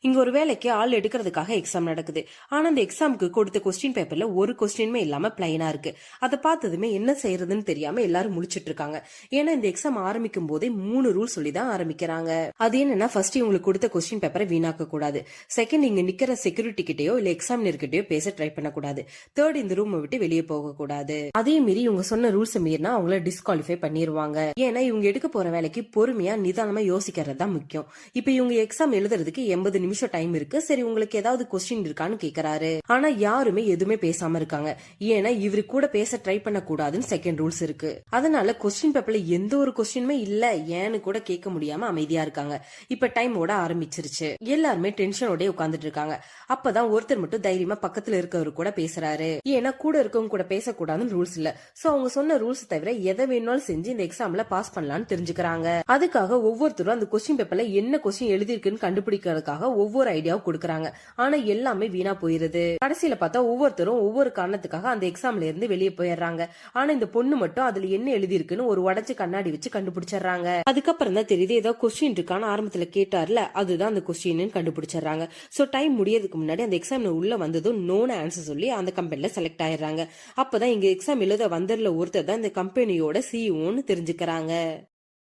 இங்க ஒரு வேலைக்கு ஆள் எடுக்கிறதுக்காக எக்ஸாம் நடக்குது. ஆனா அந்த எக்ஸாமுக்கு கொடுத்த கொஸ்டின் பேப்பர்ல ஒரு கொஸ்டினுமே இல்லாம பிளைனா இருக்கு. அதை பார்த்ததுமே என்ன செய்யறதுன்னு தெரியாம எல்லாரும் முழிச்சிட்டு இருக்காங்க. ஏன்னா இந்த எக்ஸாம் ஆரம்பிக்கும் போதே 3 ரூல் சொல்லி தான் ஆரம்பிக்கிறாங்க. அது என்னன்னா, ஃபர்ஸ்ட் இவங்களுக்கு கொடுத்த கொஸ்டின் பேப்பரை வீணாக்க கூடாது. செகண்ட், இங்க நிக்கிற செக்யூரிட்டி கிட்டயோ இல்ல எக்ஸாமினர் கிட்டயோ பேச ட்ரை பண்ணக்கூடாது. தேர்ட், இந்த ரூமை விட்டு வெளியே போக கூடாது. அதே மீறி இவங்க சொன்ன ரூல்ஸ் மீறினா அவங்கள டிஸ்குவாலிஃபை பண்ணிருவாங்க. ஏன்னா இவங்க எடுக்க போற வேலைக்கு பொறுமையா நிதானமா யோசிக்கிறது தான் முக்கியம். இப்ப இவங்க எக்ஸாம் எழுதுறதுக்கு 80 நிமிஷம் டைம் இருக்கு. சரி, உங்களுக்கு ஏதாவது கொஸ்டின் இருக்கான்னு கேக்குறாரு. ஆனா யாருமே எதுவுமே பேசாம இருக்காங்க. ஏன்னா இவரு கூட பேச ட்ரை பண்ண கூடாதுன்னு செகண்ட் ரூல்ஸ் இருக்கு. அதனால கொஸ்டின் பேப்பர்ல எந்த ஒரு கொஸ்டினுமே இல்ல ஏன்னு கூட கேட்க முடியாம அமைதியா இருக்காங்க. இப்ப டைம் ஓட ஆரம்பிச்சிருச்சு. எல்லாருமே டென்ஷனோட உட்கார்ந்துட்டு இருக்காங்க. அப்பதான் ஒருத்தர் மட்டும் தைரியமா பக்கத்துல இருக்கவரு கூட பேசுறாரு. ஏன்னா கூட இருக்கவங்க கூட பேசக்கூடாதுன்னு ரூல்ஸ் இல்ல. சோ அவங்க சொன்ன ரூல்ஸ் தவிர எதை வேணாலும் செஞ்சு இந்த எக்ஸாம்ல பாஸ் பண்ணலாம்னு தெரிஞ்சுக்கிறாங்க. அதுக்காக ஒவ்வொருத்தரும் அந்த கொஸ்டின் பேப்பர்ல என்ன கொஸ்டின் எழுதிருக்குன்னு கண்டுபிடிக்கிறதுக்காக ஒவ்வொரு ஐடியாவும் கொடுக்கறாங்க. ஆனா எல்லாமே வீணா போயிருது. கடைசியில பார்த்தா ஒவ்வொருத்தரும் ஒவ்வொரு காரணத்துக்காக அந்த எக்ஸாம்ல இருந்து வெளியே போயிடுறாங்க. ஆனா இந்த பொண்ணு மட்டும் அதுல என்ன எழுதி இருக்குன்னு ஒரு உடைச்சு கண்ணாடி வச்சு கண்டுபிடிச்சிடறாங்க. அதுக்கப்புறம் தான் தெரியுது ஏதோ கொஸ்டின் இருக்கான்னு ஆரம்பத்துல கேட்டார்ல, அதுதான் அந்த கொஸ்டின் கண்டுபிடிச்சிடறாங்க. சோ டைம் முடியறதுக்கு முன்னாடி அந்த எக்ஸாம் உள்ள வந்ததும் நோன ஆன்சர் சொல்லி அந்த கம்பெனில செலக்ட் ஆயிடுறாங்க. அப்பதான் இங்க எக்ஸாம் எழுத வந்தர்ல ஒருத்தர் தான் இந்த கம்பெனியோட சிஇஓன்னு தெரிஞ்சுக்கிறாங்க.